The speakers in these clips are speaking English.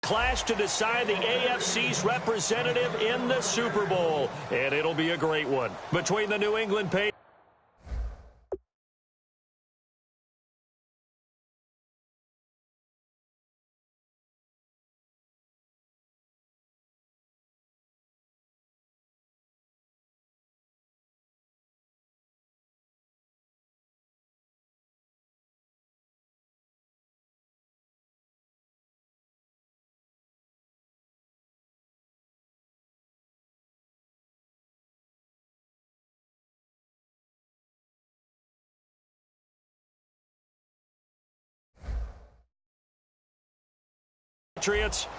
clash to decide the AFC's representative in the Super Bowl. And it'll be a great one between the New England Patriots.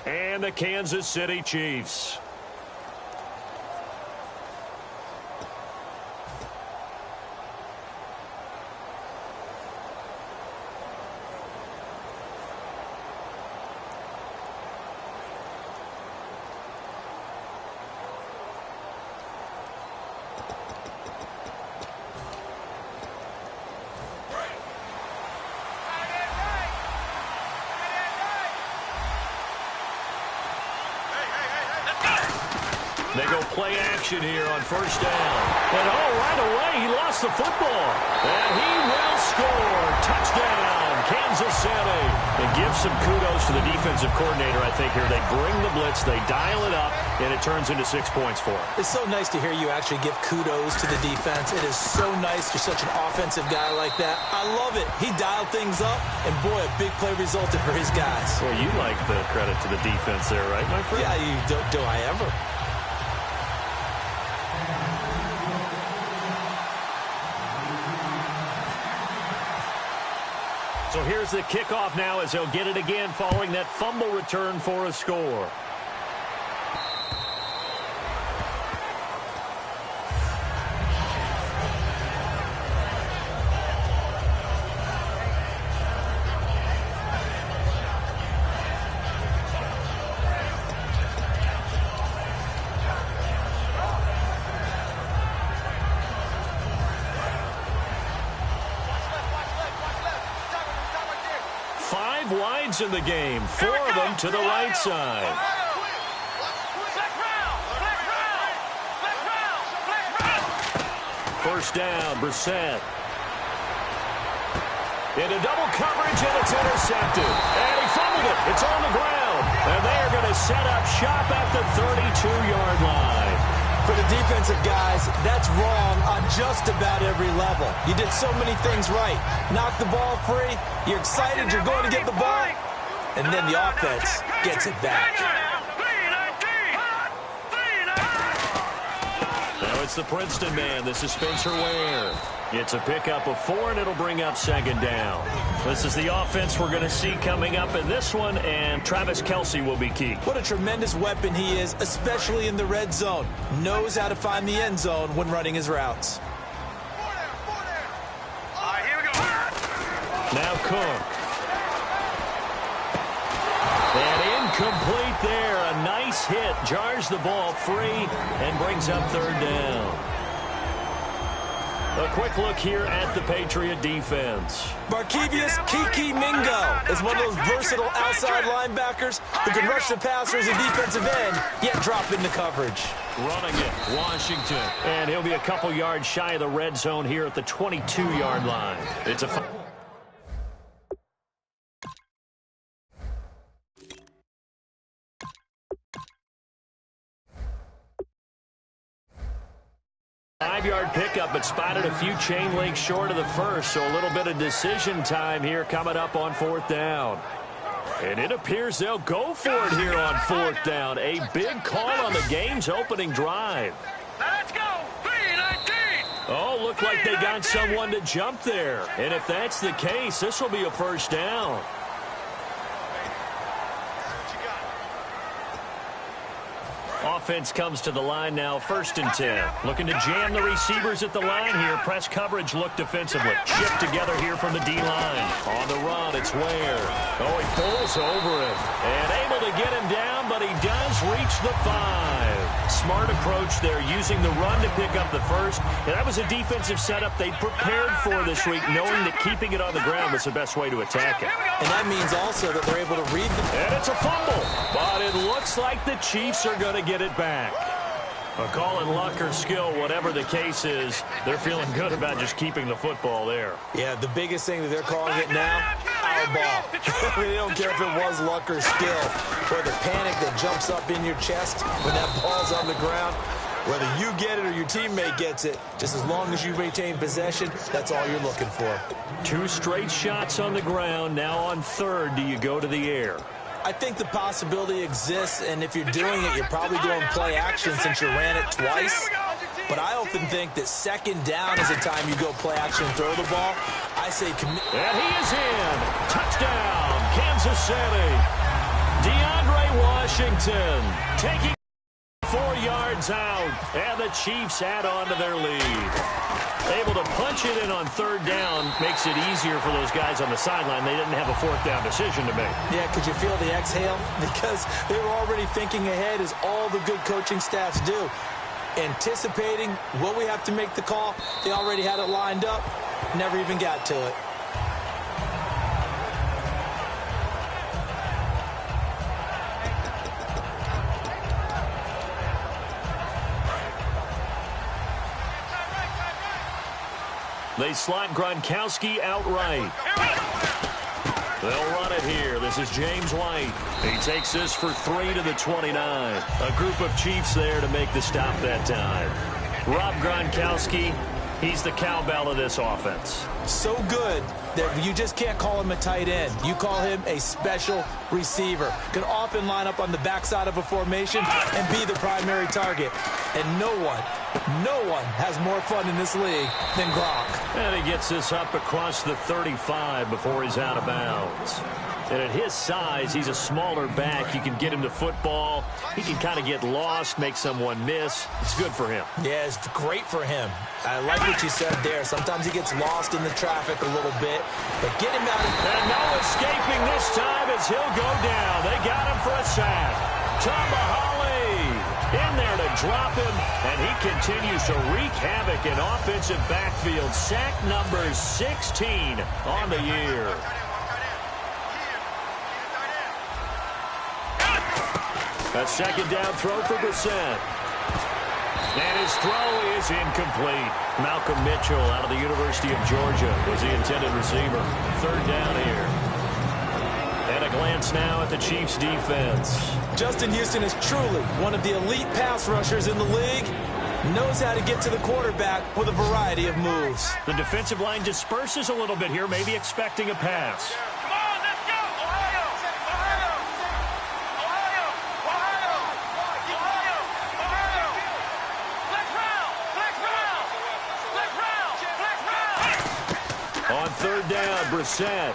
And the Kansas City Chiefs. They go play action here on first down. And right away, he lost the football. And he will score. Touchdown, Kansas City. And give some kudos to the defensive coordinator, I think, here. They bring the blitz, they dial it up, and it turns into 6 points for him. It's so nice to hear you actually give kudos to the defense. It is so nice you're such an offensive guy like that. I love it. He dialed things up, and boy, a big play resulted for his guys. Well, you like the credit to the defense there, right, my friend? Yeah, do I ever? So here's the kickoff now as he'll get it again following that fumble return for a score. Wides in the game, 4 of them to the right side. First down, Brissett. Into double coverage, and it's intercepted. And he fumbled it. It's on the ground. And they are going to set up shop at the 32-yard line. For the defensive guys, that's wrong on just about every level. You did so many things right. Knock the ball free. You're excited you're going to get the ball. And then the offense gets it back. Now it's the Princeton man. This is Spencer Ware. It's a pickup of 4, and it'll bring up second down. This is the offense we're going to see coming up in this one, and Travis Kelce will be key. What a tremendous weapon he is, especially in the red zone. Knows how to find the end zone when running his routes. Here we go. Now Cook. And incomplete there. A nice hit. Jars the ball free and brings up third down. A quick look here at the Patriot defense. Markevius Kiki Mingo is one of those versatile outside linebackers who can rush the passers and defensive end, yet drop into coverage. Running it, Washington. And he'll be a couple yards shy of the red zone here at the 22-yard line. It's a 5-yard pickup, but spotted a few chain links short of the first, so a little bit of decision time here coming up on fourth down. And it appears they'll go for it here on fourth down. A big call on the game's opening drive. Let's go. 3-19. Oh, looked like they got someone to jump there. And if that's the case, this will be a first down. Offense comes to the line now, 1st and 10. Looking to jam the receivers at the line here. Press coverage look defensively. Chip together here from the D-line. On the run, it's Ware. Oh, he pulls over him. And able to get him down, but he does reach the 5. smart approach there, using the run to pick up the first. And that was a defensive setup they prepared for this week, knowing that keeping it on the ground was the best way to attack it. And that means also that they're able to read the... And it's a fumble, but it looks like the Chiefs are going to get it back. A call in luck or skill, whatever the case is, they're feeling good about just keeping the football there. Yeah, the biggest thing that they're calling it now, our ball. They don't care if it was luck or skill, or the panic that jumps up in your chest when that ball's on the ground. Whether you get it or your teammate gets it, just as long as you retain possession, that's all you're looking for. 2 straight shots on the ground. Now on third, do you go to the air? I think the possibility exists, and if you're doing it, you're probably going play action since you ran it twice. But I often think that second down is the time you go play action and throw the ball. I say commit. And he is in. Touchdown, Kansas City. DeAndre Washington taking 4 yards out, and the Chiefs add on to their lead. Able to punch it in on third down makes it easier for those guys on the sideline. They didn't have a fourth down decision to make. Yeah, could you feel the exhale? Because they were already thinking ahead, as all the good coaching staffs do. Anticipating, will we have to make the call? They already had it lined up, never even got to it. They slot Gronkowski outright. They'll run it here. This is James White. He takes this for 3 to the 29. A group of Chiefs there to make the stop that time. Rob Gronkowski, he's the cowbell of this offense. So good that you just can't call him a tight end. You call him a special receiver. Can often line up on the backside of a formation and be the primary target. And no one has more fun in this league than Gronk. And he gets this up across the 35 before he's out of bounds. And at his size, he's a smaller back. You can get him to football. He can kind of get lost, make someone miss. It's good for him. Yeah, it's great for him. I like what you said there. Sometimes he gets lost in the traffic a little bit, but get him out. And no escaping this time as he'll go down. They got him for a sack. Tomahawley in there to drop him, and he continues to wreak havoc in offensive backfield. Sack number 16 on the year. A second down throw for Brissett. And his throw is incomplete. Malcolm Mitchell out of the University of Georgia was the intended receiver. Third down here. And a glance now at the Chiefs' defense. Justin Houston is truly one of the elite pass rushers in the league. Knows how to get to the quarterback with a variety of moves. The defensive line disperses a little bit here, maybe expecting a pass. On third down, Brissett.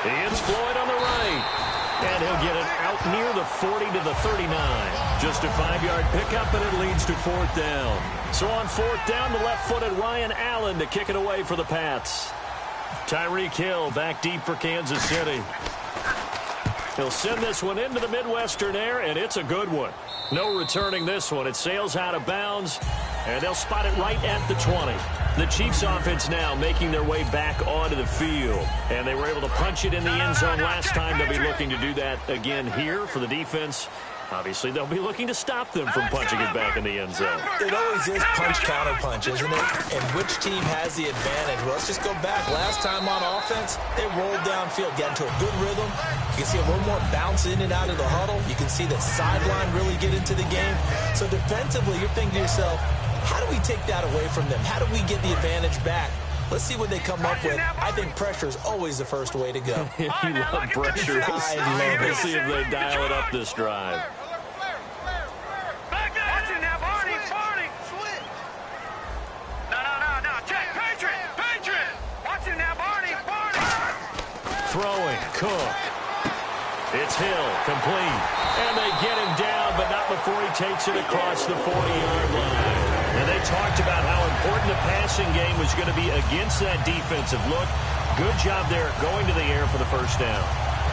It's Floyd on the right. And he'll get it out near the 40 to the 39. Just a 5-yard pickup, and it leads to fourth down. So on fourth down, the left-footed Ryan Allen to kick it away for the Pats. Tyreek Hill back deep for Kansas City. He'll send this one into the Midwestern air, and it's a good one. No returning this one. It sails out of bounds, and they'll spot it right at the 20. The Chiefs offense now making their way back onto the field. And they were able to punch it in the end zone last time. They'll be looking to do that again here for the defense. Obviously, they'll be looking to stop them from punching it back in the end zone. It always is punch-counter-punch, isn't it? And which team has the advantage? Well, let's just go back. Last time on offense, they rolled downfield, got into a good rhythm. You can see a little more bounce in and out of the huddle. You can see the sideline really get into the game. So defensively, you're thinking to yourself, how do we take that away from them? How do we get the advantage back? Let's see what they come up with. I think pressure is always the first way to go. You love pressure. I love it. Let's see if they dial it up this drive. Throwing, Cook. It's Hill, complete. And they get him down, but not before he takes it across the 40-yard line. And they talked about how important the passing game was going to be against that defensive look. Good job there going to the air for the first down.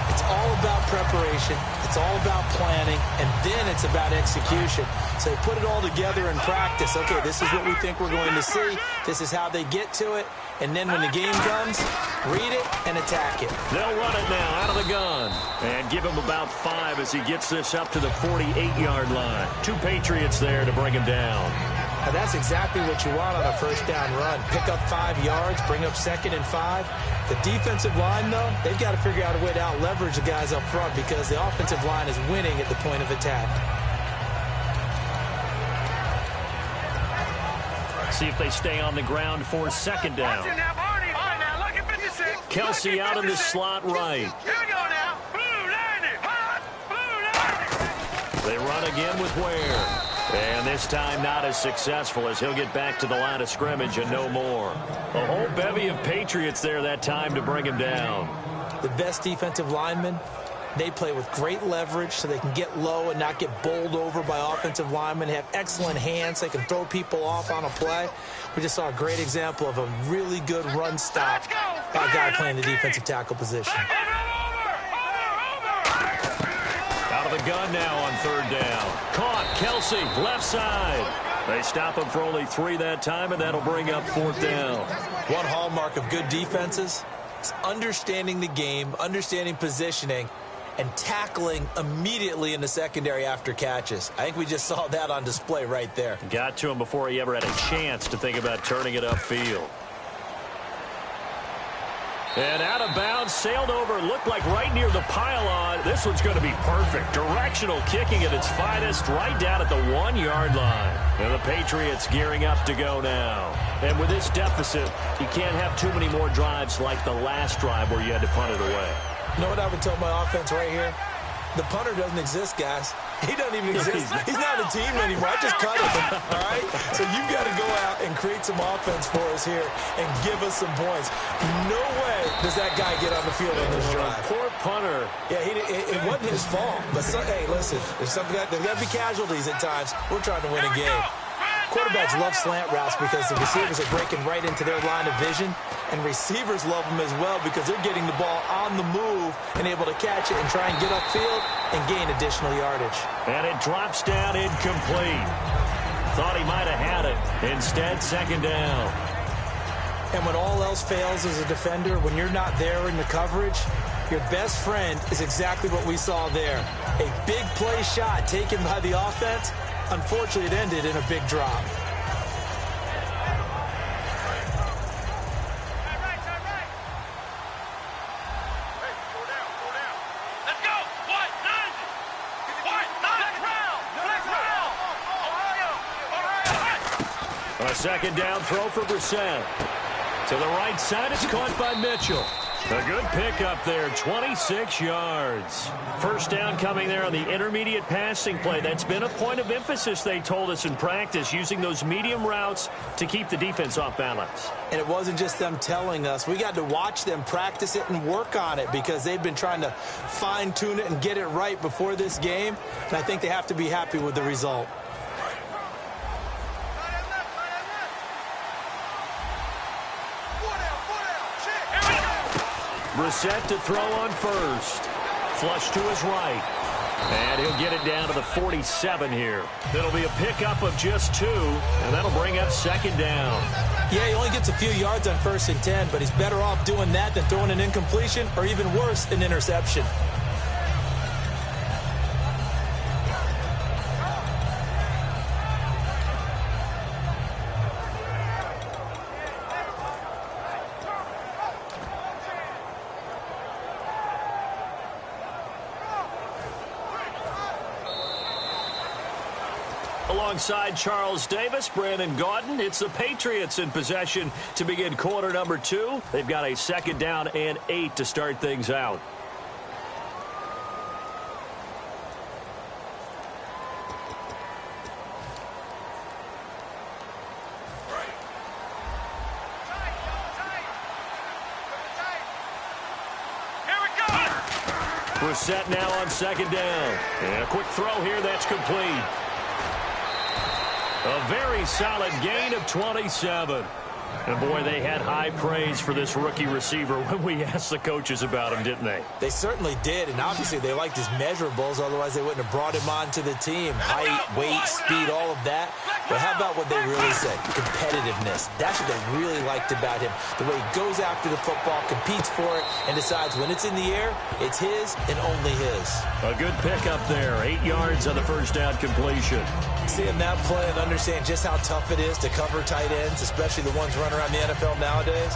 It's all about preparation. It's all about planning, and then it's about execution. So they put it all together in practice. Okay, this is what we think we're going to see. This is how they get to it. And then when the game comes, read it and attack it. They'll run it now out of the gun. And give him about 5 as he gets this up to the 48-yard line. 2 Patriots there to bring him down. Now that's exactly what you want on a first down run. Pick up 5 yards, bring up 2nd and 5. The defensive line, though, they've got to figure out a way to out-leverage the guys up front because the offensive line is winning at the point of attack. See if they stay on the ground for 2nd down. Kelsey out in the slot right. They run again with Ware. And this time not as successful as he'll get back to the line of scrimmage and no more. A whole bevy of Patriots there that time to bring him down. The best defensive linemen, they play with great leverage so they can get low and not get bowled over by offensive linemen. They have excellent hands. They can throw people off on a play. We just saw a great example of a really good run stop by a guy playing the defensive tackle position. Out of the gun now on 3rd down. Caught, Kelsey, left side. They stop him for only 3 that time, and that'll bring up 4th down. One hallmark of good defenses is understanding the game, understanding positioning, and tackling immediately in the secondary after catches. I think we just saw that on display right there. Got to him before he ever had a chance to think about turning it upfield. And out of bounds, sailed over, looked like right near the pylon. This one's going to be perfect. Directional kicking at its finest, right down at the 1-yard line. And the Patriots gearing up to go now. And with this deficit, you can't have too many more drives like the last drive where you had to punt it away. You know what I would tell my offense right here? The punter doesn't exist, guys. He doesn't even exist. He's not a team anymore. I just cut him, all right? So you've got to go out and create some offense for us here and give us some points. No way does that guy get on the field on this drive. Poor punter. Yeah, it wasn't his fault. But, hey, listen, there's got to be casualties at times. We're trying to win a game. Quarterbacks love slant routes because the receivers are breaking right into their line of vision, and receivers love them as well because they're getting the ball on the move and able to catch it and try and get upfield and gain additional yardage. And it drops down incomplete. Thought he might have had it. Instead, 2nd down. And when all else fails as a defender, when you're not there in the coverage, your best friend is exactly what we saw there. A big play shot taken by the offense. Unfortunately, it ended in a big drop. A 2nd down throw for Brissett. To the right side, it's caught by Mitchell. A good pickup there, 26 yards. 1st down coming there on the intermediate passing play. That's been a point of emphasis, they told us in practice, using those medium routes to keep the defense off balance. And it wasn't just them telling us. We got to watch them practice it and work on it because they've been trying to fine-tune it and get it right before this game. And I think they have to be happy with the result. Brissett to throw on 1st. Flush to his right. And he'll get it down to the 47 here. It'll be a pickup of just 2, and that'll bring up 2nd down. Yeah, he only gets a few yards on 1st and 10, but he's better off doing that than throwing an incompletion or even worse, an interception. Alongside Charles Davis, Brandon Gaudin, it's the Patriots in possession to begin quarter number 2. They've got a 2nd down and 8 to start things out. Brissett now on 2nd down. And a quick throw here that's complete. A very solid gain of 27. And boy, they had high praise for this rookie receiver when we asked the coaches about him, didn't they? They certainly did, and obviously they liked his measurables, otherwise they wouldn't have brought him onto the team. Height, weight, speed, all of that. But how about what they really said? Competitiveness. That's what they really liked about him. The way he goes after the football, competes for it, and decides when it's in the air, it's his and only his. A good pickup there. 8 yards on the first down completion. Seeing that play and understand just how tough it is to cover tight ends, especially the ones running around the NFL nowadays,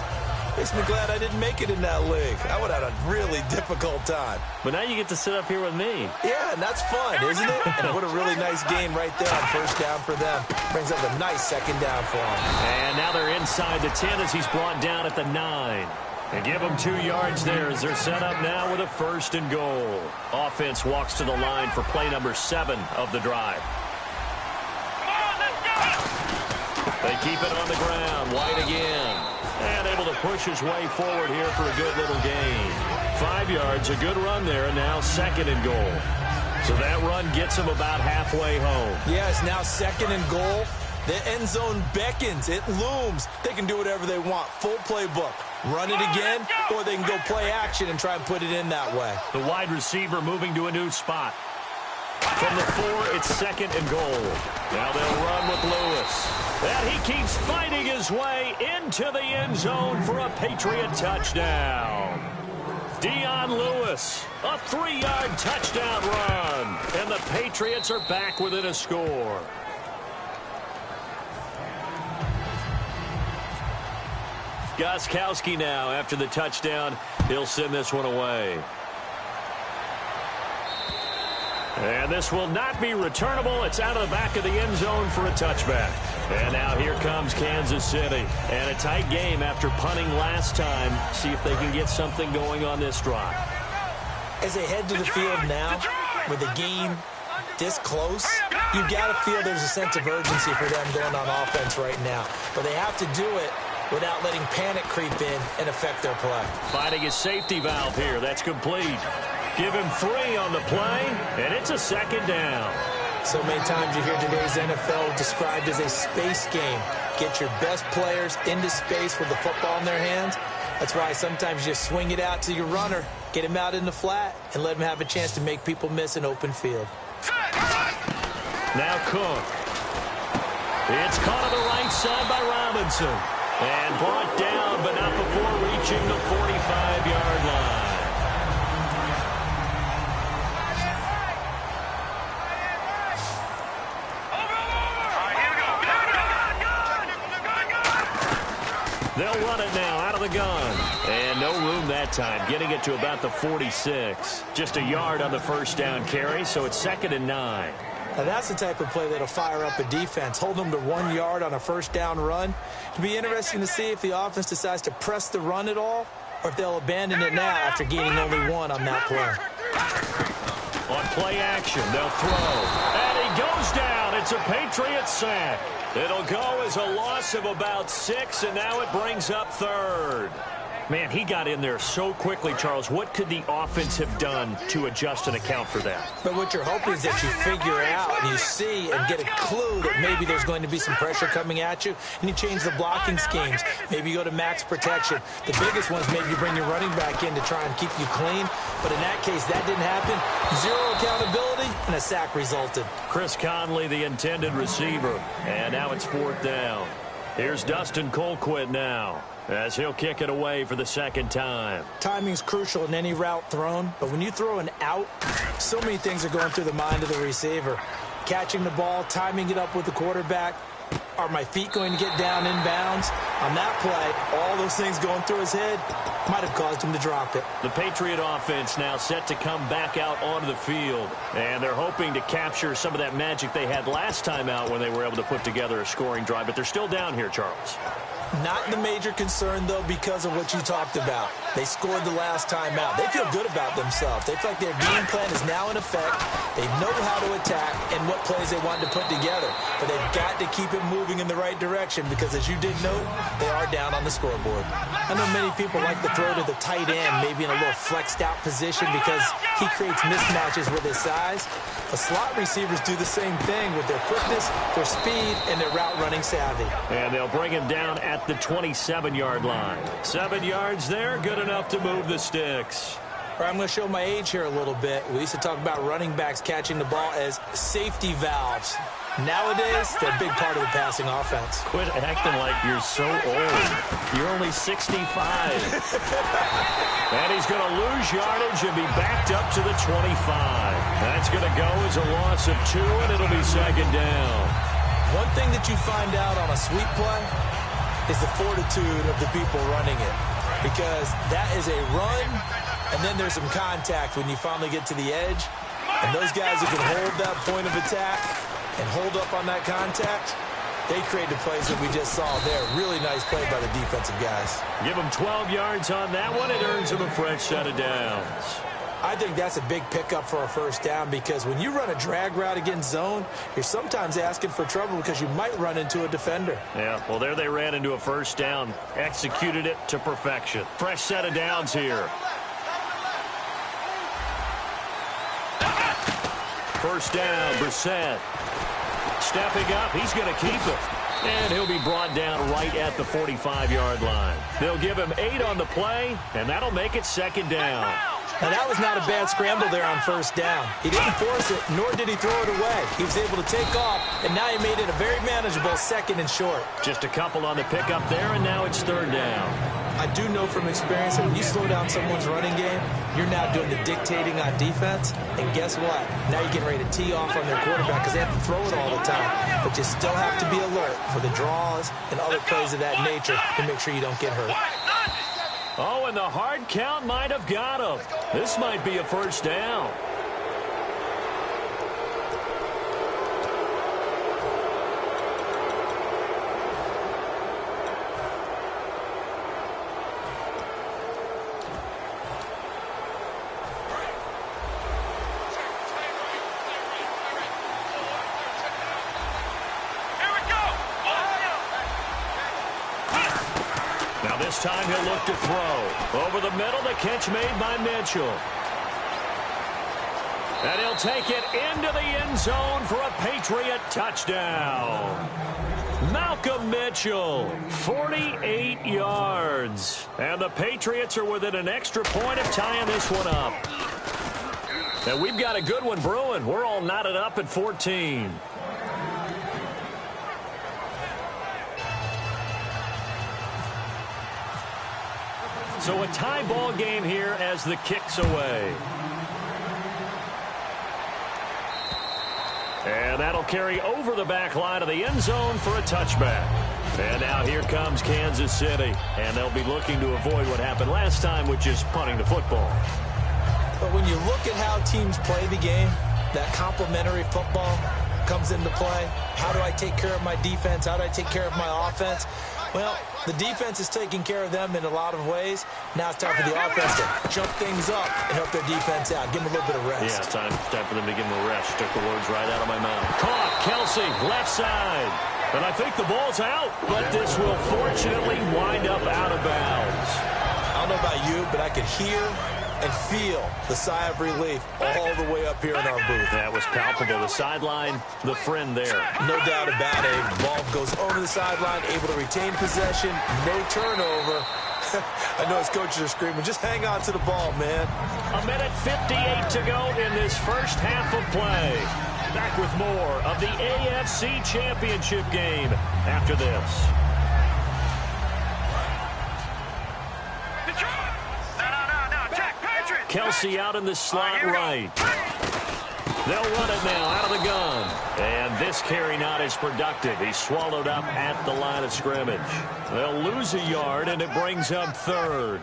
makes me glad I didn't make it in that league. I would have had a really difficult time. But now you get to sit up here with me. Yeah, and that's fun, isn't it? And what a really nice game right there on first down for them. Brings up a nice second down for them. And now they're inside the 10 as he's brought down at the 9. And give them 2 yards there as they're set up now with a 1st and goal. Offense walks to the line for play number 7 of the drive. They keep it on the ground. White again. And able to push his way forward here for a good little gain. 5 yards, a good run there, and now 2nd and goal. So that run gets him about halfway home. Yeah, it's now 2nd and goal. The end zone beckons. It looms. They can do whatever they want. Full playbook. Run it again, or they can go play action and try and put it in that way. The wide receiver moving to a new spot. From the 4, it's 2nd and goal. Now they'll run with Lewis. And he keeps fighting his way into the end zone for a Patriot touchdown. Dion Lewis, a 3-yard touchdown run. And the Patriots are back within a score. Gostkowski now, after the touchdown, he'll send this one away. And this will not be returnable. It's out of the back of the end zone for a touchback. And now here comes Kansas City. And a tight game after punting last time. See if they can get something going on this drive. As they head to the field now, with the game this close, you got to feel there's a sense of urgency for them going on offense right now. But they have to do it without letting panic creep in and affect their play. Finding his safety valve here. That's complete. Give him 3 on the play, and it's a 2nd down. So many times you hear today's NFL described as a space game. Get your best players into space with the football in their hands. That's why sometimes you just swing it out to your runner, get him out in the flat, and let him have a chance to make people miss an open field. Now Cook. It's caught on the right side by Robinson. And brought down, but not before reaching the 45-yard line. They'll run it now out of the gun. And no room that time, getting it to about the 46. Just a yard on the first down carry, so it's 2nd and 9. Now that's the type of play that'll fire up a defense. Hold them to 1 yard on a first down run. It'll be interesting to see if the offense decides to press the run at all or if they'll abandon it now after gaining only 1 on that play. On play action, they'll throw. And he goes down. It's a Patriot sack. It'll go as a loss of about 6, and now it brings up 3rd. Man, he got in there so quickly, Charles. What could the offense have done to adjust and account for that? But what you're hoping is that you figure out and you see and get a clue that maybe there's going to be some pressure coming at you, and you change the blocking schemes. Maybe you go to max protection. The biggest ones, maybe you bring your running back in to try and keep you clean. But in that case, that didn't happen. 0 accountability, and a sack resulted. Chris Conley, the intended receiver. And now it's 4th down. Here's Dustin Colquitt now, as he'll kick it away for the 2nd time. Timing's crucial in any route thrown, but when you throw an out, so many things are going through the mind of the receiver. Catching the ball, timing it up with the quarterback. Are my feet going to get down inbounds? On that play, all those things going through his head might have caused him to drop it. The Patriot offense now set to come back out onto the field, and they're hoping to capture some of that magic they had last time out when they were able to put together a scoring drive, but they're still down here, Charles. Not the major concern, though, because of what you talked about. They scored the last time out. They feel good about themselves. They feel like their game plan is now in effect. They know how to attack and what plays they want to put together. But they've got to keep it moving in the right direction because, as you did note, they are down on the scoreboard. I know many people like to throw to the tight end, maybe in a little flexed out position because he creates mismatches with his size. The slot receivers do the same thing with their quickness, their speed, and their route running savvy. And they'll bring him down at the 27-yard line. 7 yards there, good enough to move the sticks. All right, I'm going to show my age here a little bit. We used to talk about running backs catching the ball as safety valves. Nowadays, they're a big part of the passing offense. Quit acting like you're so old. You're only 65. And he's going to lose yardage and be backed up to the 25. That's going to go as a loss of 2, and it'll be second down. One thing that you find out on a sweep play is the fortitude of the people running it. Because that is a run, and then there's some contact when you finally get to the edge. And those guys who can hold that point of attack and hold up on that contact, they create the plays that we just saw there. Really nice play by the defensive guys. Give them 12 yards on that one. It earns them a fresh set of downs. I think that's a big pickup for a first down because when you run a drag route against zone, you're sometimes asking for trouble because you might run into a defender. Yeah, well, there they ran into a first down. Executed it to perfection. Fresh set of downs here. First down, Brissett. Stepping up, he's going to keep it. And he'll be brought down right at the 45-yard line. They'll give him 8 on the play, and that'll make it second down. Now, that was not a bad scramble there on first down. He didn't force it, nor did he throw it away. He was able to take off, and now he made it a very manageable second and short. Just a couple on the pickup there, and now it's third down. I do know from experience that when you slow down someone's running game, you're now doing the dictating on defense. And guess what? Now you're getting ready to tee off on their quarterback because they have to throw it all the time. But you still have to be alert for the draws and other plays of that nature to make sure you don't get hurt. Oh, and the hard count might have got him. This might be a first down. This time he'll look to throw. Over the middle, the catch made by Mitchell. And he'll take it into the end zone for a Patriot touchdown. Malcolm Mitchell, 48 yards. And the Patriots are within an extra point of tying this one up. And we've got a good one brewing. We're all knotted up at 14. So a tie ball game here as the kick's away. And that'll carry over the back line of the end zone for a touchback. And now here comes Kansas City. And they'll be looking to avoid what happened last time, which is punting the football. But when you look at how teams play the game, that complementary football comes into play. How do I take care of my defense? How do I take care of my offense? Well, the defense is taking care of them in a lot of ways. Now it's time for the offense to jump things up and help their defense out. Give them a little bit of rest. Yeah, time for them to give them a rest. Took the words right out of my mouth. Caught, Kelsey, left side. And I think the ball's out, but this will fortunately wind up out of bounds. I don't know about you, but I could hear and feel the sigh of relief all the way up here in our booth. That was palpable. The sideline, the friend there. No doubt about it. Ball goes over the sideline, able to retain possession, no turnover. I know his coaches are screaming, just hang on to the ball, man. A minute 58 to go in this first half of play. Back with more of the AFC Championship game after this. Kelsey out in the slot right. They'll run it now out of the gun. And this carry not as productive. He's swallowed up at the line of scrimmage. They'll lose a yard, and it brings up third.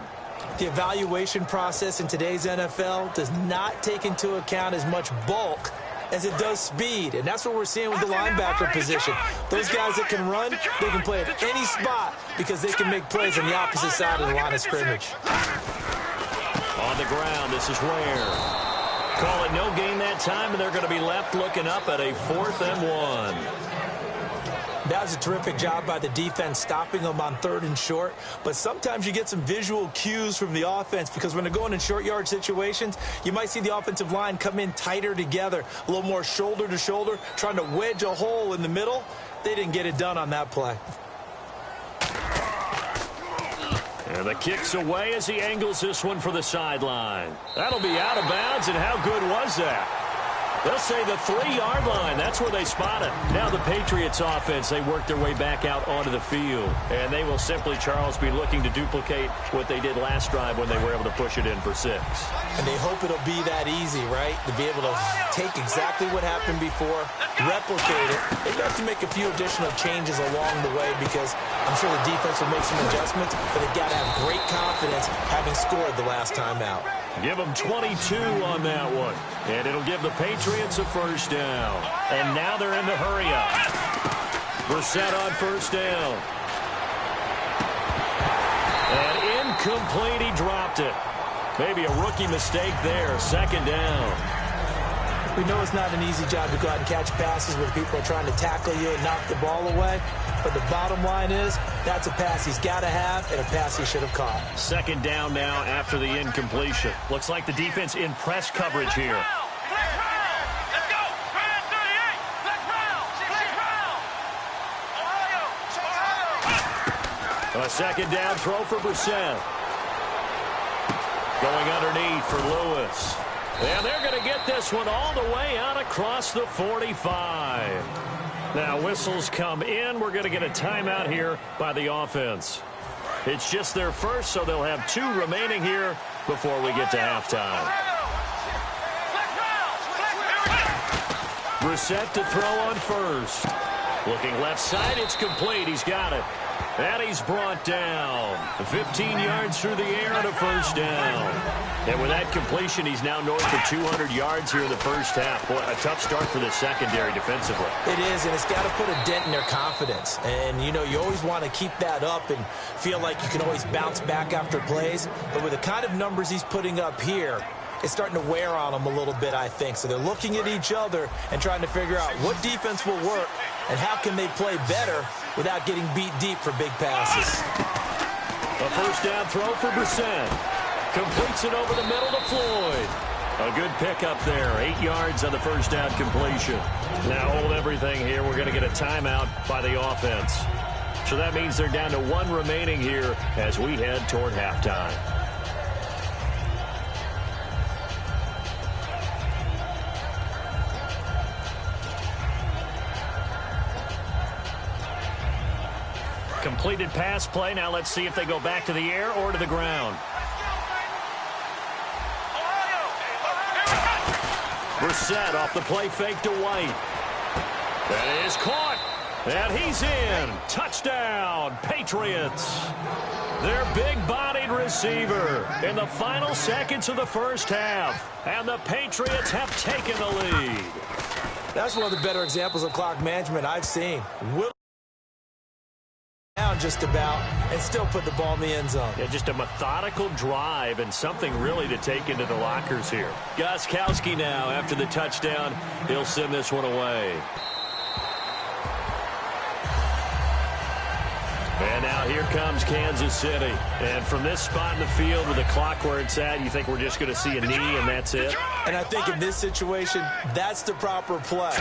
The evaluation process in today's NFL does not take into account as much bulk as it does speed. And that's what we're seeing with the linebacker position. Those guys that can run, they can play at any spot because they can make plays on the opposite side of the line of scrimmage. On the ground, this is Ware. Call it no gain that time, and they're going to be left looking up at a 4th and 1. That was a terrific job by the defense stopping them on 3rd and short. But sometimes you get some visual cues from the offense because when they're going in short yard situations, you might see the offensive line come in tighter together, a little more shoulder to shoulder, trying to wedge a hole in the middle. They didn't get it done on that play. And the kick's away as he angles this one for the sideline. That'll be out of bounds, and how good was that? They'll say the 3-yard line. That's where they spot it. Now the Patriots offense, they work their way back out onto the field. And they will simply, Charles, be looking to duplicate what they did last drive when they were able to push it in for 6. And they hope it'll be that easy, right? To be able to take exactly what happened before, replicate it. They have to make a few additional changes along the way because I'm sure the defense will make some adjustments, but they've got to have great confidence having scored the last time out. Give them 22 on that one. And it'll give the Patriots a first down. And now they're in the hurry up. Brissett on first down. And incomplete, he dropped it. Maybe a rookie mistake there. 2nd down. We know it's not an easy job to go out and catch passes when people are trying to tackle you and knock the ball away. But the bottom line is, that's a pass he's got to have and a pass he should have caught. 2nd down now after the incompletion. Looks like the defense in press coverage here. Let's go! 38! A 2nd down throw for Brissett. Going underneath for Lewis. And they're going to get this one all the way out across the 45. Now whistles come in. We're going to get a timeout here by the offense. It's just their first, so they'll have 2 remaining here before we get to halftime. Brissett to throw on first. Looking left side, it's complete. He's got it. And he's brought down. 15 yards through the air and a first down. And with that completion, he's now north of 200 yards here in the first half. Boy, a tough start for the secondary defensively. It is, and it's got to put a dent in their confidence. And, you know, you always want to keep that up and feel like you can always bounce back after plays. But with the kind of numbers he's putting up here, it's starting to wear on them a little bit, I think. So they're looking at each other and trying to figure out what defense will work and how can they play better without getting beat deep for big passes. A first down throw for Brissett. Completes it over the middle to Floyd. A good pickup there. 8 yards on the first down completion. Now hold everything here. We're going to get a timeout by the offense. So that means they're down to 1 remaining here as we head toward halftime. Completed pass play. Now let's see if they go back to the air or to the ground. Brissett off the play fake to White. That is caught. And he's in. Touchdown, Patriots. Their big-bodied receiver in the final seconds of the first half. And the Patriots have taken the lead. That's one of the better examples of clock management I've seen. Down just about and still put the ball in the end zone. Yeah, just a methodical drive and something really to take into the lockers here. Gostkowski now after the touchdown. He'll send this one away. And now here comes Kansas City. And from this spot in the field with the clock where it's at, you think we're just going to see a knee and that's it? And I think in this situation, that's the proper play.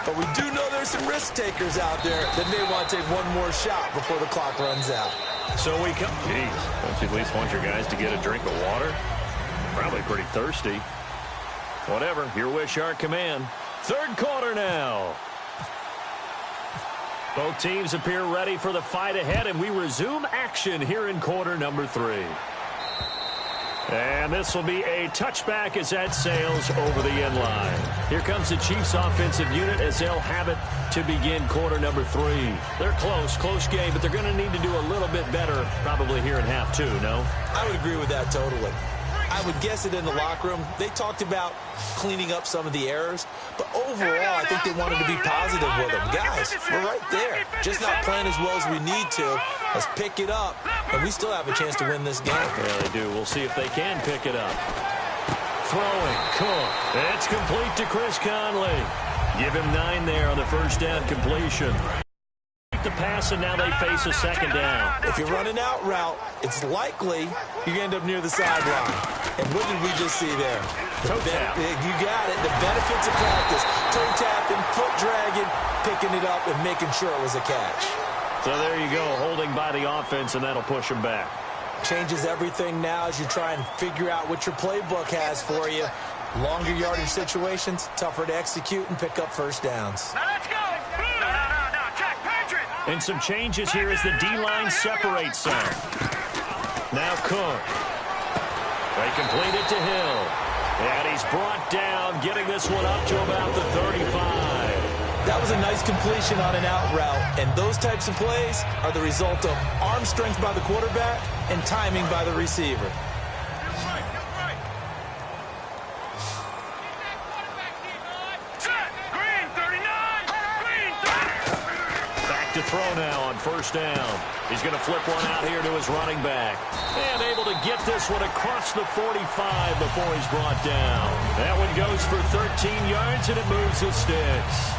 But we do know there's some risk takers out there that may want to take one more shot before the clock runs out. So we come. Jeez, don't you at least want your guys to get a drink of water? Probably pretty thirsty. Whatever, your wish, our command. 3rd quarter now. Both teams appear ready for the fight ahead, and we resume action here in quarter number 3. And this will be a touchback as that sails over the end line. Here comes the Chiefs offensive unit as they'll have it to begin quarter number 3. They're close game, but they're going to need to do a little bit better probably here in half 2, no? I would agree with that totally. I would guess it in the locker room. They talked about cleaning up some of the errors, but overall, I think they wanted to be positive with them. Guys, we're right there. Just not playing as well as we need to. Let's pick it up, and we still have a chance to win this game. Yeah, they do. We'll see if they can pick it up. Throwing, Cook. It's complete to Chris Conley. Give him 9 there on the first down completion. pass, and now they face a second down. If you're running out route, it's likely you're going to end up near the sideline. And what did we just see there? Toe tap. You got it. The benefits of practice. Toe tapping, foot dragging, picking it up, and making sure it was a catch. So there you go, holding by the offense, and that'll push them back. Changes everything now as you try and figure out what your playbook has for you. Longer yardage situations, tougher to execute and pick up first downs. Now let's go. No, Jack Patrick. And some changes here as the D-line separates some. Now Cook. They complete it to Hill. And he's brought down, getting this one up to about the 35. That was a nice completion on an out route, and those types of plays are the result of arm strength by the quarterback and timing by the receiver. To throw now on first down. He's going to flip one out here to his running back. And able to get this one across the 45 before he's brought down. That one goes for 13 yards, and it moves the sticks.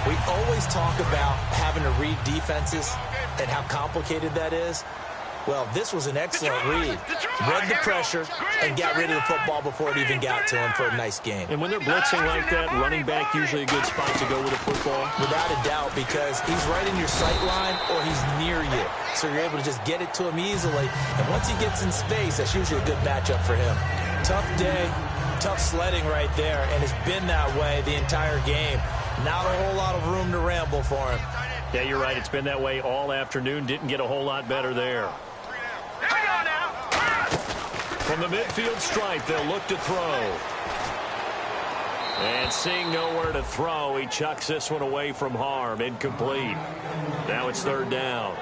We always talk about having to read defenses and how complicated that is. Well, this was an excellent read. Read the pressure and got rid of the football before it even got to him for a nice game. And when they're blitzing like that, running back usually a good spot to go with a football? Without a doubt, because he's right in your sight line or he's near you. So you're able to just get it to him easily. And once he gets in space, that's usually a good matchup for him. Tough day, tough sledding right there, and it's been that way the entire game. Not a whole lot of room to ramble for him. Yeah, you're right. It's been that way all afternoon. Didn't get a whole lot better there. From the midfield stripe, they'll look to throw. And seeing nowhere to throw, he chucks this one away from harm. Incomplete. Now it's third down.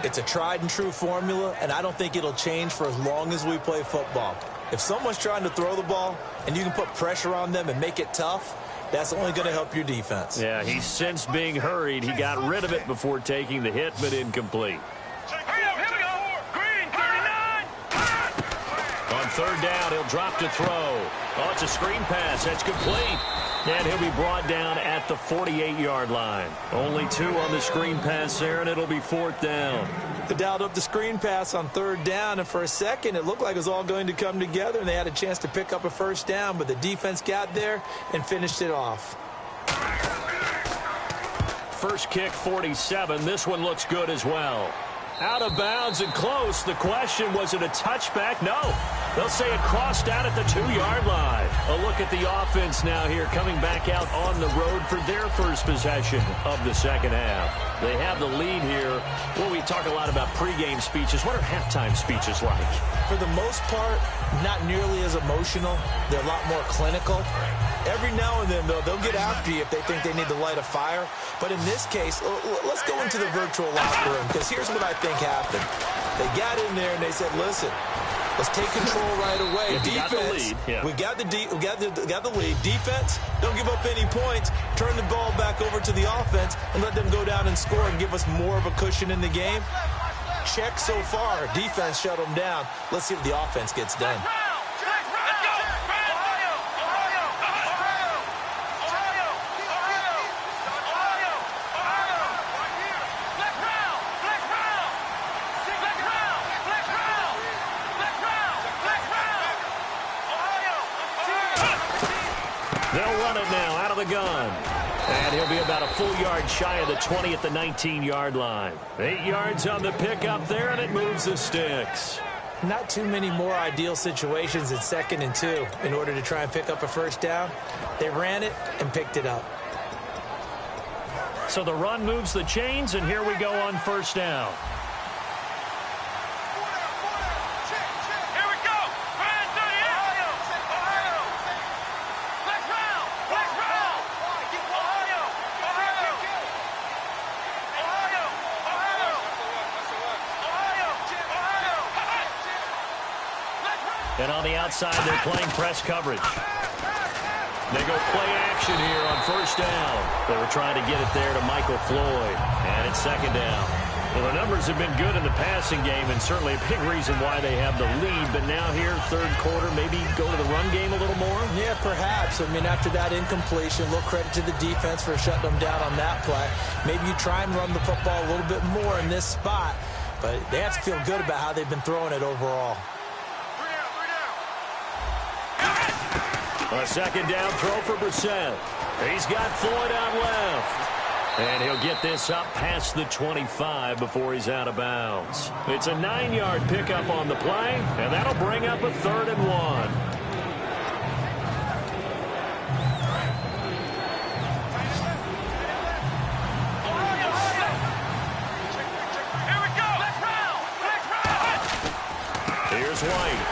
It's a tried-and-true formula, and I don't think it'll change for as long as we play football. If someone's trying to throw the ball and you can put pressure on them and make it tough, that's only going to help your defense. Yeah, he's since being hurried. He got rid of it before taking the hit, but incomplete. On third down, he'll drop to throw. Oh, it's a screen pass. That's complete. And he'll be brought down at the 48-yard line. Only 2 on the screen pass there, and it'll be fourth down. They dialed up the screen pass on third down, and for a second, it looked like it was all going to come together, and they had a chance to pick up a first down, but the defense got there and finished it off. First kick, 47. This one looks good as well. Out of bounds and close. The question, was it a touchback? No. They'll say it crossed out at the 2-yard line. A look at the offense now here, coming back out on the road for their first possession of the second half. They have the lead here. Well, we talk a lot about pregame speeches. What are halftime speeches like? For the most part, not nearly as emotional. They're a lot more clinical. Every now and then, though, they'll get after you if they think they need to light a fire. But in this case, let's go into the virtual locker room, because here's what I think happened. They got in there and they said, listen, let's take control right away. Defense, we got the lead. Defense, don't give up any points. Turn the ball back over to the offense and let them go down and score and give us more of a cushion in the game. Check so far. Defense shut them down. Let's see what the offense gets done. They'll run it now out of the gun. And he'll be about a full yard shy of the 20 at the 19-yard line. 8 yards on the pickup there, and it moves the sticks. Not too many more ideal situations at 2nd and 2 in order to try and pick up a first down. They ran it and picked it up. So the run moves the chains, and here we go on first down. And on the outside, they're playing press coverage. They go play action here on first down. They were trying to get it there to Michael Floyd. And it's second down. Well, the numbers have been good in the passing game, and certainly a big reason why they have the lead. But now here, third quarter, maybe go to the run game a little more? Yeah, perhaps. I mean, after that incompletion, a little credit to the defense for shutting them down on that play. Maybe you try and run the football a little bit more in this spot, but they have to feel good about how they've been throwing it overall. A second down throw for Brissett. He's got Floyd out left. And he'll get this up past the 25 before he's out of bounds. It's a 9-yard pickup on the play, and that'll bring up a 3rd and 1. Here we go. Here's White.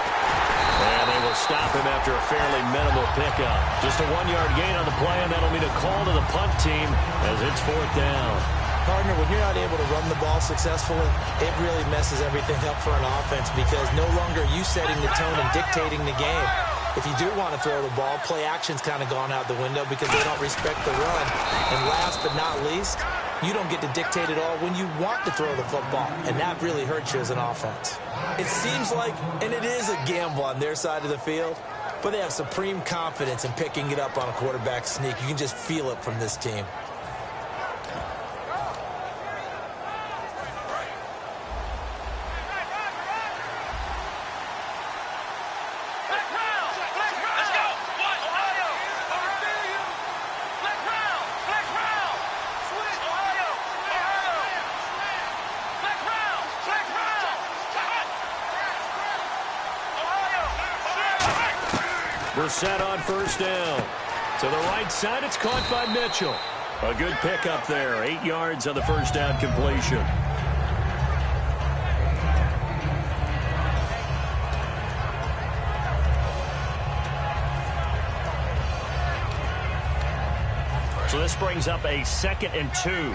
And they will stop him after a fairly minimal pickup. Just a 1-yard gain on the play, and that'll mean a call to the punt team as it's 4th down. Partner, when you're not able to run the ball successfully, it really messes everything up for an offense because no longer are you setting the tone and dictating the game. If you do want to throw the ball, play action's kind of gone out the window because they don't respect the run. And last but not least, you don't get to dictate it all when you want to throw the football, and that really hurts you as an offense. It seems like, and it is a gamble on their side of the field, but they have supreme confidence in picking it up on a quarterback sneak. You can just feel it from this team. Brissett on first down. To the right side, it's caught by Mitchell. A good pickup there. 8 yards on the first down completion. So this brings up a 2nd and 2.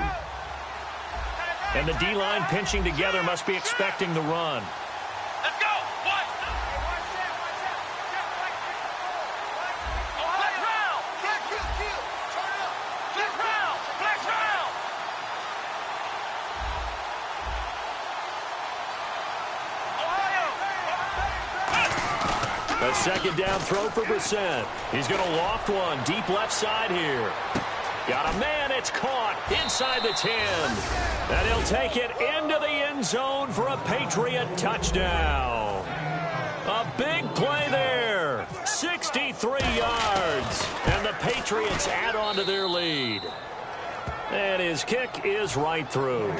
And the D-line pinching together must be expecting the run. Let's go. A second down throw for Brissett. He's going to loft one deep left side here. Got a man. It's caught inside the 10. And he'll take it into the end zone for a Patriot touchdown. A big play there. 63 yards. And the Patriots add on to their lead. And his kick is right through.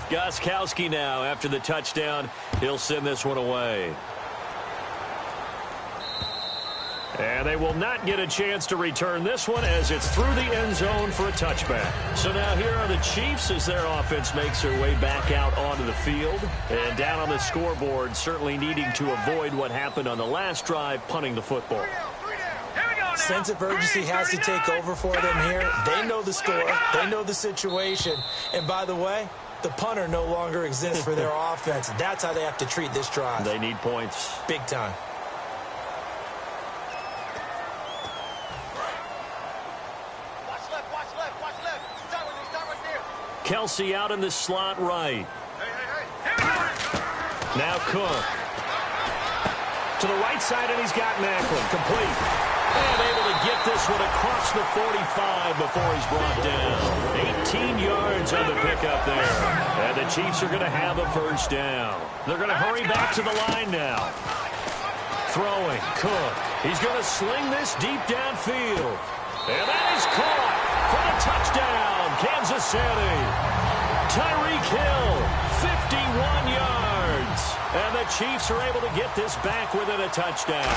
Gostkowski now, after the touchdown, he'll send this one away. And they will not get a chance to return this one as it's through the end zone for a touchback. So now here are the Chiefs as their offense makes their way back out onto the field. And down on the scoreboard, certainly needing to avoid what happened on the last drive, punting the football. Sense of urgency has to take over for them here. They know the score. They know the situation. And by the way, the punter no longer exists for their offense. That's how they have to treat this drive. They need points. Big time. Watch left. Start right there. Kelsey out in the slot right. Hey. Now Cook. To the right side, and he's got Macklin. Complete. And able to get this one across the 45 before he's brought down. 18 yards on the pickup there. And the Chiefs are going to have a first down. They're going to hurry back to the line now. Throwing, Cook. He's going to sling this deep downfield. And that is caught for the touchdown, Kansas City. Tyreek Hill, 51 yards. And the Chiefs are able to get this back within a touchdown.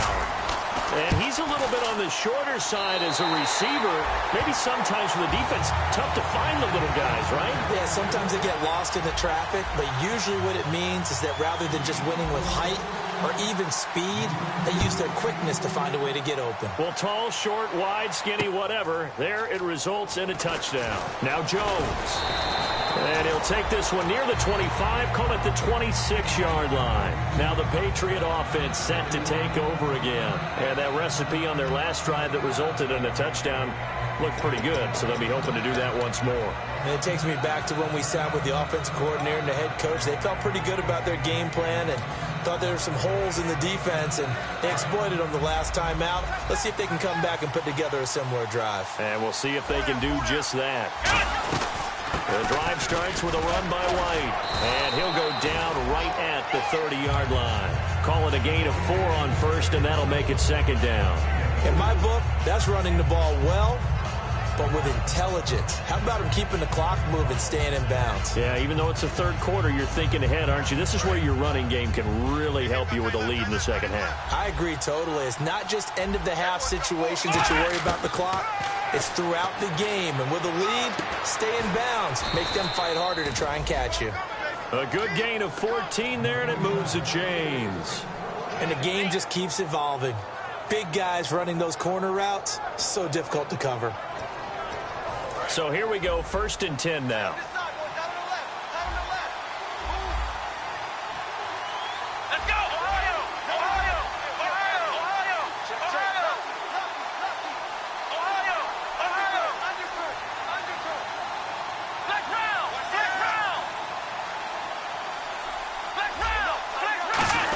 And he's a little bit on the shorter side as a receiver. Maybe sometimes for the defense, tough to find the little guys, right? Yeah, sometimes they get lost in the traffic, but usually what it means is that rather than just winning with height or even speed, they use their quickness to find a way to get open. Well, tall, short, wide, skinny, whatever, there it results in a touchdown. Now Jones. And he'll take this one near the 25, call it the 26-yard line. Now the Patriot offense set to take over again. And that recipe on their last drive that resulted in a touchdown looked pretty good, so they'll be hoping to do that once more. And it takes me back to when we sat with the offensive coordinator and the head coach. They felt pretty good about their game plan and thought there were some holes in the defense, and they exploited them the last time out. Let's see if they can come back and put together a similar drive. And we'll see if they can do just that. The drive starts with a run by White, and he'll go down right at the 30-yard line. Call it a gain of 4 on first, and that'll make it second down. In my book, that's running the ball well, but with intelligence. How about him keeping the clock moving, staying in bounds? Yeah, even though it's the third quarter, you're thinking ahead, aren't you? This is where your running game can really help you with a lead in the second half. I agree totally. It's not just end-of-the-half situations that you worry about the clock. It's throughout the game. And with a lead, stay in bounds. Make them fight harder to try and catch you. A good gain of 14 there, and it moves the chains. And the game just keeps evolving. Big guys running those corner routes, so difficult to cover. So here we go, 1st and 10 now. Let's go! Ohio! Ohio! Ohio! Ohio! Ohio! Ohio! Ohio! Black round! Black round! Black round! Black round!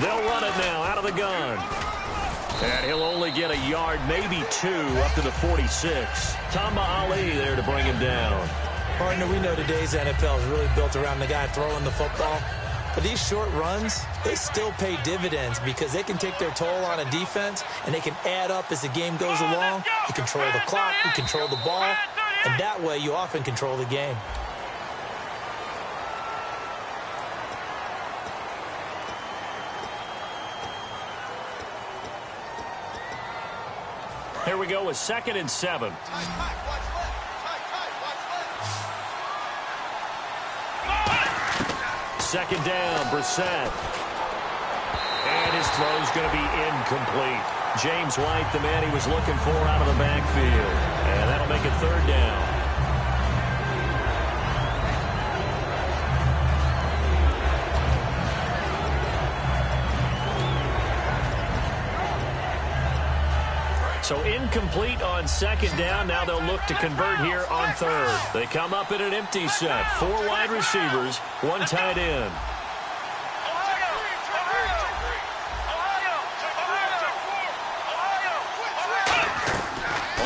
They'll run it now out of the gun. And he'll only get a yard, maybe 2, up to the 46. Tamba Ali there to bring him down. Partner, we know today's NFL is really built around the guy throwing the football. But these short runs, they still pay dividends because they can take their toll on a defense, and they can add up as the game goes along. You control the clock, you control the ball, and that way you often control the game. Here we go with 2nd and 7. Second down, Brissett. And his throw's going to be incomplete. James White, the man he was looking for out of the backfield. And that'll make it 3rd down. So incomplete on 2nd down. Now they'll look to convert here on 3rd. They come up in an empty set. 4 wide receivers, 1 tight end.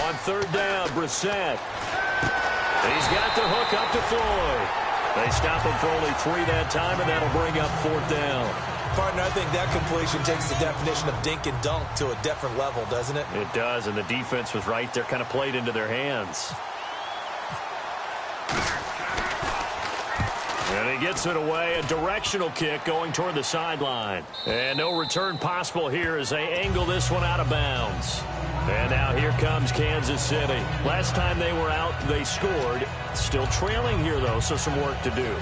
On 3rd down, Brissett. He's got the hook up to Floyd. They stop him for only 3 that time, and that'll bring up 4th down. Partner, I think that completion takes the definition of dink and dunk to a different level, doesn't it? It does, and the defense was right there, kind of played into their hands. And he gets it away, a directional kick going toward the sideline. And no return possible here as they angle this one out of bounds. And now here comes Kansas City. Last time they were out, they scored. Still trailing here, though, so some work to do.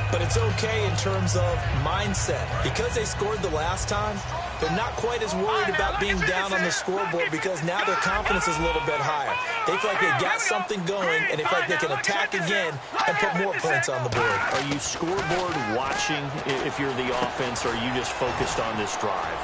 But it's okay in terms of mindset. Because they scored the last time, they're not quite as worried about being down on the scoreboard because now their confidence is a little bit higher. They feel like they've got something going, and they feel like they can attack again and put more points on the board. Are you scoreboard watching if you're the offense, or are you just focused on this drive?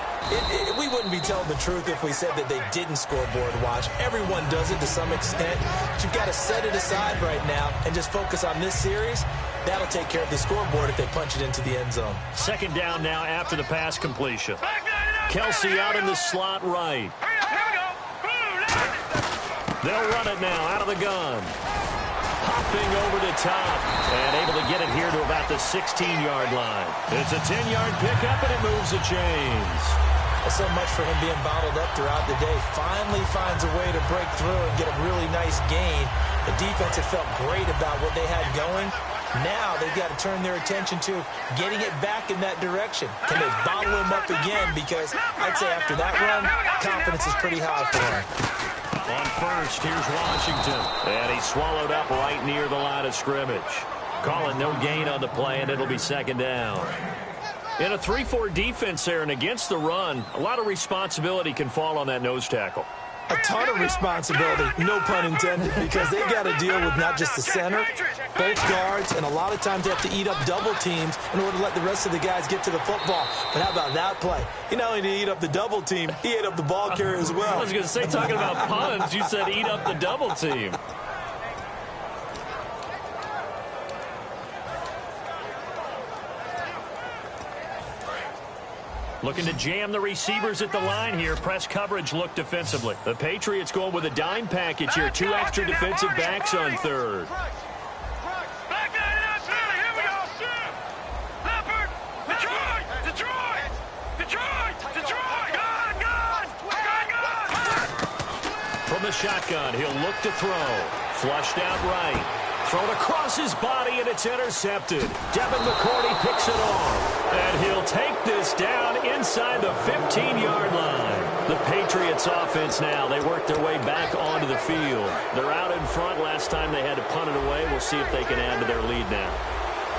We wouldn't be telling the truth if we said that they didn't scoreboard watch. Everyone does it to some extent. But you've got to set it aside right now and just focus on this series. That'll take care of the scoreboard if they punch it into the end zone. 2nd down now after the pass completion. Kelsey out in the slot right. They'll run it now out of the gun. Hopping over the top and able to get it here to about the 16-yard line. It's a 10-yard pickup, and it moves the chains. So much for him being bottled up throughout the day. Finally finds a way to break through and get a really nice gain. The defense had felt great about what they had going. Now they've got to turn their attention to getting it back in that direction. Can they bottle him up again? Because I'd say after that run, confidence is pretty high for him. On 1st, here's Washington. And he's swallowed up right near the line of scrimmage. Calling no gain on the play, and it'll be 2nd down. In a 3-4 defense there and against the run, a lot of responsibility can fall on that nose tackle. A ton of responsibility, no pun intended, because they got to deal with not just the center, both guards, and a lot of times they have to eat up double teams in order to let the rest of the guys get to the football. But how about that play? He not only did he eat up the double team, he ate up the ball carrier as well. I was going to say, talking about puns, you said eat up the double team. Looking to jam the receivers at the line here. Press coverage look defensively. The Patriots going with a dime package here. 2 extra defensive backs on third. From the shotgun, he'll look to throw. Flushed out right. Thrown across his body, and it's intercepted. Devin McCourty picks it off. And he'll take this down inside the 15-yard line. The Patriots offense now, they work their way back onto the field. They're out in front. Last time they had to punt it away. We'll see if they can add to their lead now.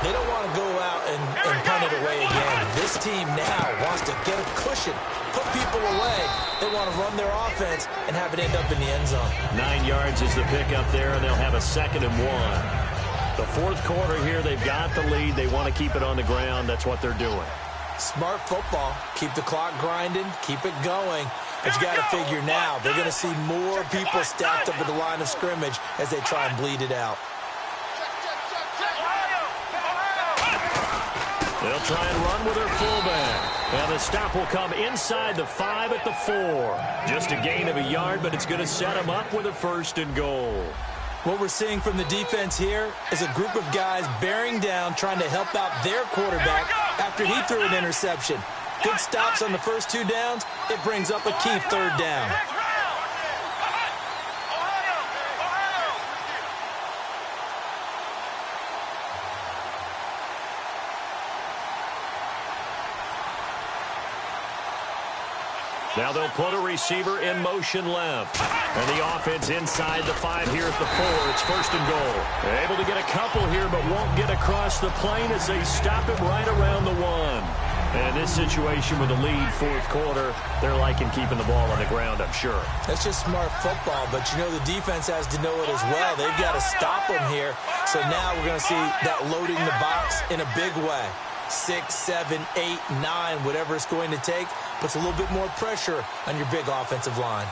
They don't want to go out and punt it away again. This team now wants to get a cushion, put people away. They want to run their offense and have it end up in the end zone. 9 yards is the pickup there, and they'll have a 2nd and 1. The fourth quarter here, they've got the lead. They want to keep it on the ground. That's what they're doing. Smart football. Keep the clock grinding. Keep it going. But you got to figure now, they're going to see more people stacked up at the line of scrimmage as they try and bleed it out. They'll try and run with their fullback. And the stop will come inside the 5 at the 4. Just a gain of a yard, but it's going to set them up with a 1st and goal. What we're seeing from the defense here is a group of guys bearing down, trying to help out their quarterback after he threw an interception. Good stops on the first 2 downs. It brings up a key 3rd down. Now they'll put a receiver in motion left. And the offense inside the 5 here at the 4. It's 1st and goal. They're able to get a couple here, but won't get across the plane as they stop him right around the 1. And this situation with the lead, fourth quarter, they're liking keeping the ball on the ground, I'm sure. That's just smart football, but you know the defense has to know it as well. They've got to stop them here. So now we're going to see that loading the box in a big way. 6, 7, 8, 9, whatever it's going to take, puts a little bit more pressure on your big offensive line.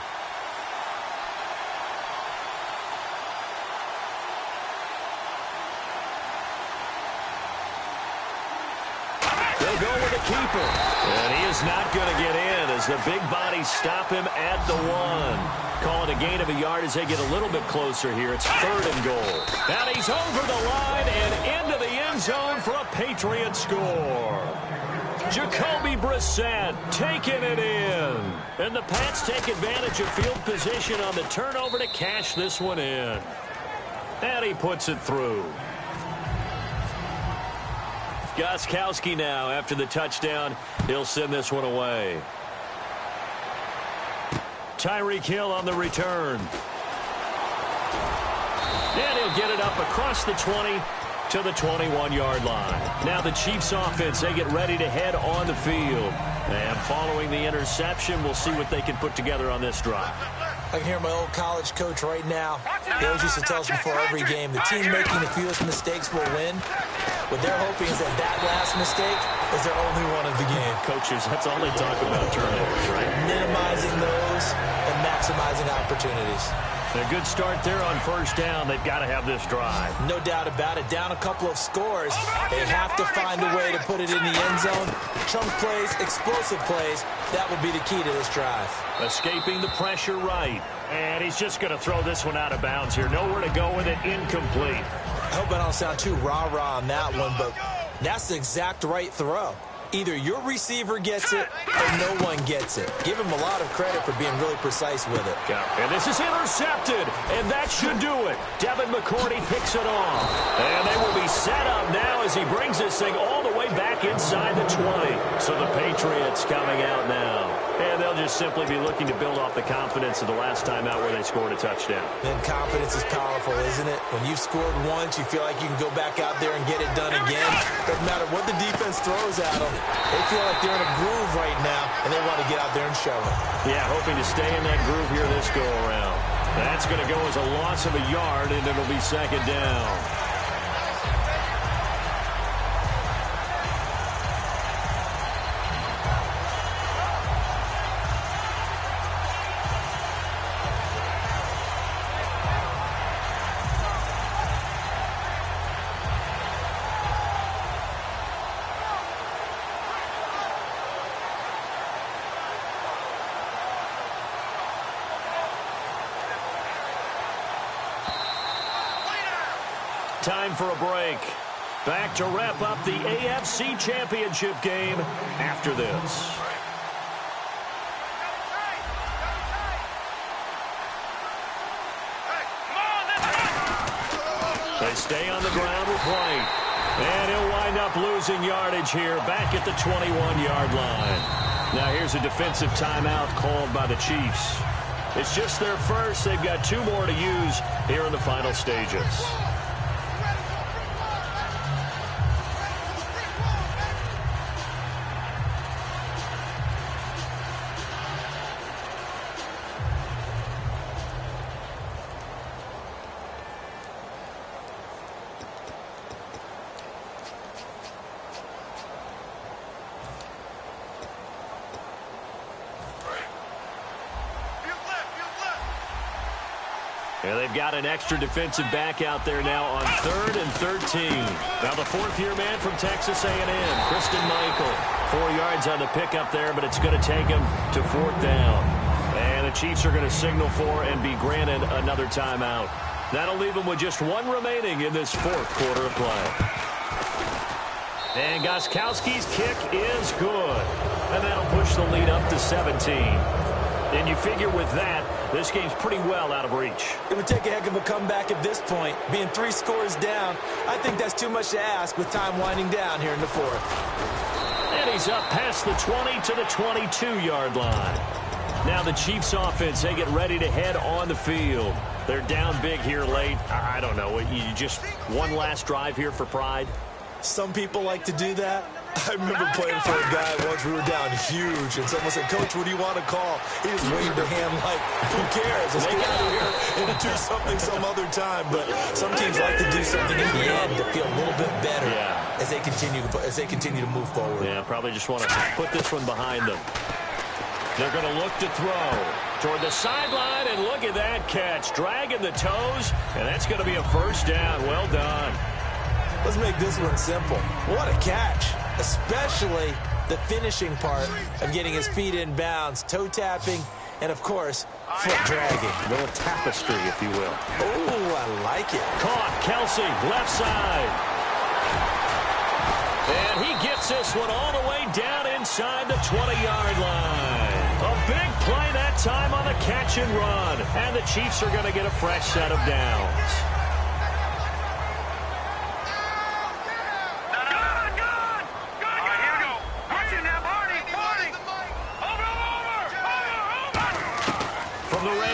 They'll go with the keeper. And he is not going to get in as the big bodies stop him at the 1. Call it a gain of a yard as they get a little bit closer here. It's 3rd and goal. And he's over the line and into the end zone for a Patriot score. Jacoby Brissett taking it in. And the Pats take advantage of field position on the turnover to cash this one in. And he puts it through. Gostkowski now after the touchdown. He'll send this one away. Tyreek Hill on the return. And he'll get it up across the 20 to the 21-yard line. Now the Chiefs offense, they get ready to head on the field. And following the interception, we'll see what they can put together on this drive. I can hear my old college coach right now. He always used to tell us before every game, the team making the fewest mistakes will win. What they're hoping is that that last mistake is their only one of the game. Coaches, that's all they talk about, turnovers, right? Minimizing those and maximizing opportunities. A good start there on first down. They've got to have this drive. No doubt about it. Down a couple of scores. They have to find a way to put it in the end zone. Chunk plays, explosive plays. That will be the key to this drive. Escaping the pressure right. And he's just going to throw this one out of bounds here. Nowhere to go with it. Incomplete. I hope I don't sound too rah-rah on that one, but that's the exact right throw. Either your receiver gets it or no one gets it. Give him a lot of credit for being really precise with it. Yeah. And this is intercepted, and that should do it. Devin McCourty picks it off. And they will be set up now as he brings this thing all the way back back inside the 20. So the Patriots coming out now. And they'll just simply be looking to build off the confidence of the last time out where they scored a touchdown. And confidence is powerful, isn't it? When you've scored once, you feel like you can go back out there and get it done again. Doesn't matter what the defense throws at them. They feel like they're in a groove right now, and they want to get out there and show it. Yeah, hoping to stay in that groove here this go-around. That's going to go as a loss of a yard, and it'll be second down. Time for a break. Back to wrap up the AFC Championship game after this. They stay on the ground with White. And he'll wind up losing yardage here back at the 21-yard line. Now here's a defensive timeout called by the Chiefs. It's just their first. They've got 2 more to use here in the final stages. And they've got an extra defensive back out there now on 3rd and 13. Now the 4th-year man from Texas A&M, Christian Michael. 4 yards on the pickup there, but it's going to take him to 4th down. And the Chiefs are going to signal for and be granted another timeout. That'll leave them with just 1 remaining in this 4th quarter of play. And Gostkowski's kick is good. And that'll push the lead up to 17. And you figure with that, this game's pretty well out of reach. It would take a heck of a comeback at this point. Being 3 scores down, I think that's too much to ask with time winding down here in the 4th. And he's up past the 20 to the 22-yard line. Now the Chiefs offense, they get ready to head on the field. They're down big here late. I don't know. You just one last drive here for pride? Some people like to do that. I remember playing for a guy once. We were down huge, and someone said, "Coach, what do you want to call?" He just waved a hand like, "Who cares? Let's get out of here and do something some other time." But some teams like to do something in the end to feel a little bit better as they continue to move forward. Yeah, probably just want to put this one behind them. They're going to look to throw toward the sideline, and look at that catch, dragging the toes, and that's going to be a first down. Well done. Let's make this one simple. What a catch, especially the finishing part of getting his feet in bounds, toe tapping, and, of course, foot dragging. A little tapestry, if you will. Oh, I like it. Caught, Kelsey, left side. And he gets this one all the way down inside the 20-yard line. A big play that time on the catch and run. And the Chiefs are going to get a fresh set of downs.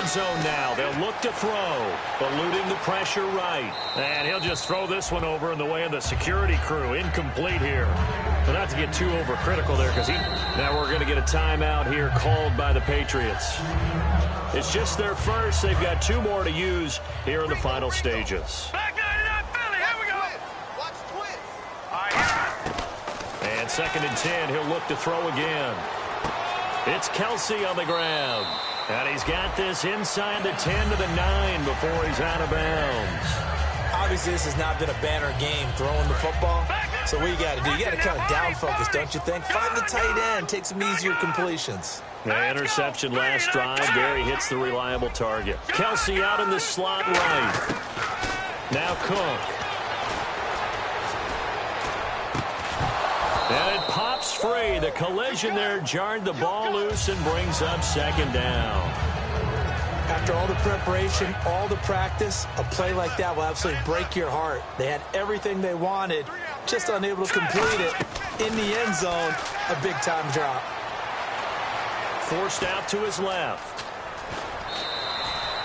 Zone now. They'll look to throw, eluding the pressure right. And he'll just throw this one over in the way of the security crew. Incomplete here. But not to get too overcritical there, because now we're going to get a timeout here called by the Patriots. It's just their first. They've got 2 more to use here in the final stages. And 2nd and 10. He'll look to throw again. It's Kelsey on the ground. And he's got this inside the 10 to the 9 before he's out of bounds. Obviously, this has not been a banner game throwing the football. So what you got to do, you got to kind of down focus, don't you think? Find the tight end, take some easier completions. The interception last drive. There he hits the reliable target. Kelsey out in the slot right. Now Cook. And it pops free. The collision there jarred the ball loose and brings up 2nd down. After all the preparation, all the practice, a play like that will absolutely break your heart. They had everything they wanted, just unable to complete it. in the end zone, a big-time drop. Forced out to his left.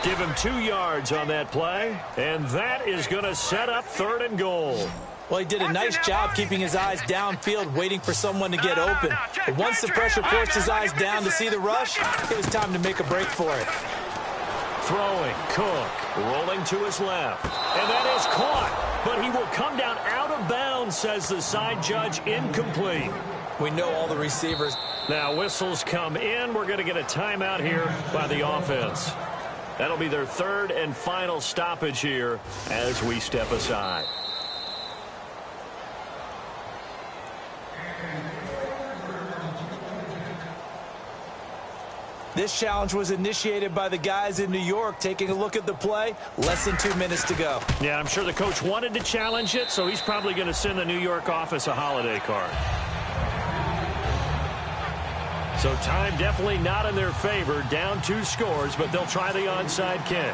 Give him 2 yards on that play, and that is going to set up 3rd and goal. Well, he did a nice job keeping his eyes downfield, waiting for someone to get open. But once the pressure forced his eyes down to see the rush, it was time to make a break for it. Throwing, Cook, rolling to his left. And that is caught, but he will come down out of bounds, says the side judge, incomplete. We know all the receivers. Now whistles come in. We're going to get a timeout here by the offense. That'll be their 3rd and final stoppage here as we step aside. This challenge was initiated by the guys in New York. Taking a look at the play, less than 2 minutes to go. Yeah, I'm sure the coach wanted to challenge it, so he's probably going to send the New York office a holiday card. So time definitely not in their favor. Down 2 scores, but they'll try the onside kick.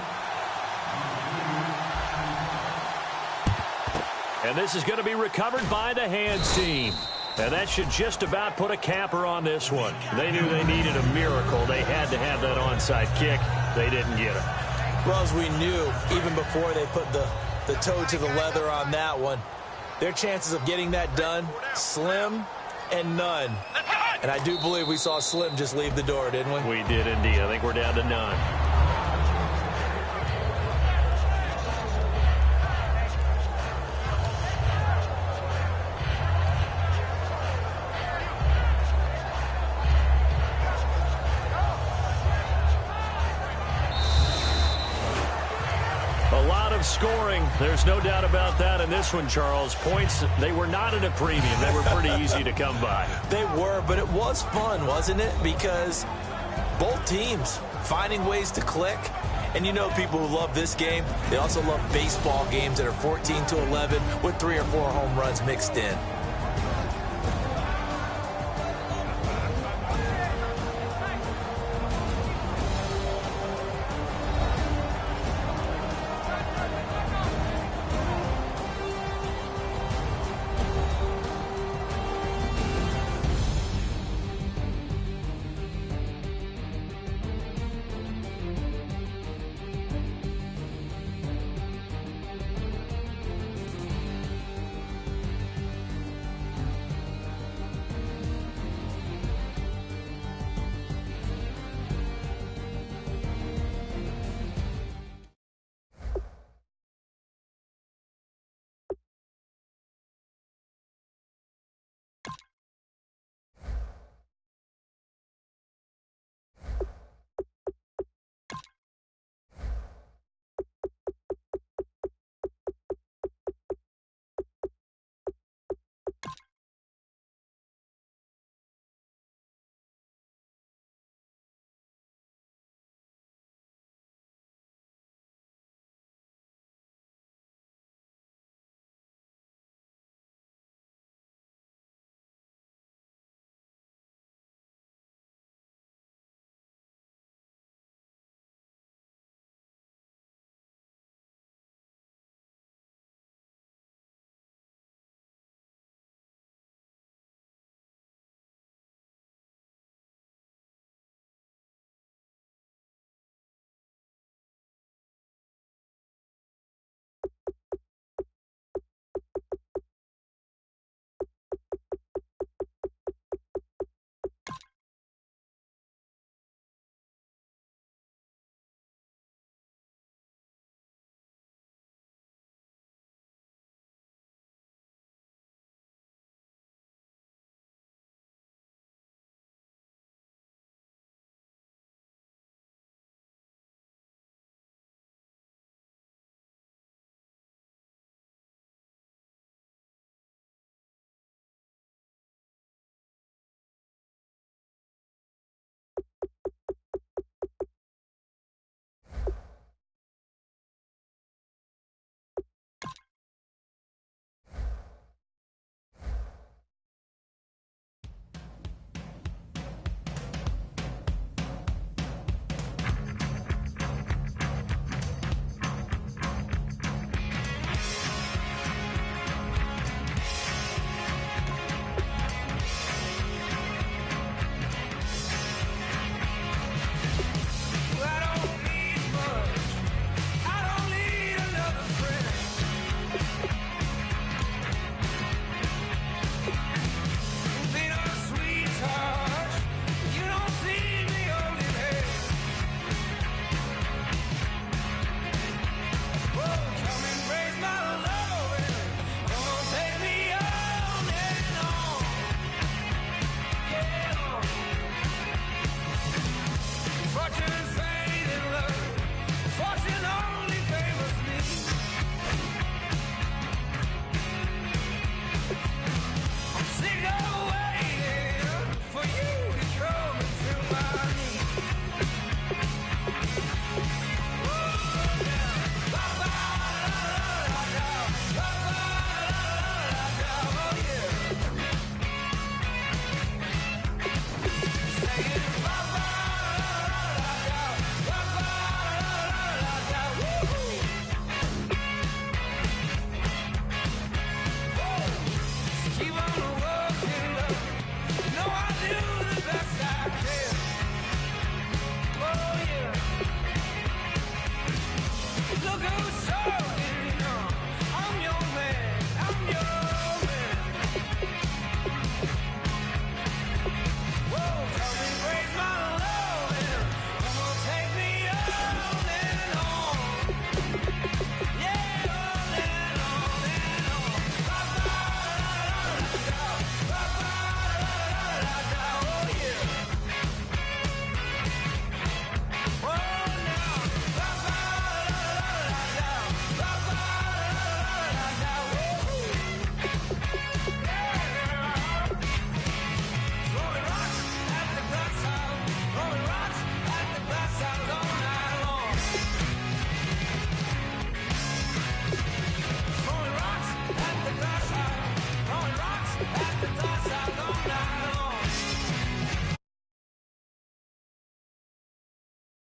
And this is going to be recovered by the hands team. And that should just about put a capper on this one. They knew they needed a miracle. They had to have that onside kick. They didn't get it. Well, as we knew, even before they put the toe to the leather on that one, their chances of getting that done, slim and none. And I do believe we saw Slim just leave the door, didn't we? We did indeed. I think we're down to none. A lot of scoring. There's no doubt about that in this one, Charles. Points, they were not at a premium. They were pretty easy to come by. They were, but it was fun, wasn't it? Because both teams finding ways to click. And you know people who love this game, they also love baseball games that are 14-11 with 3 or 4 home runs mixed in.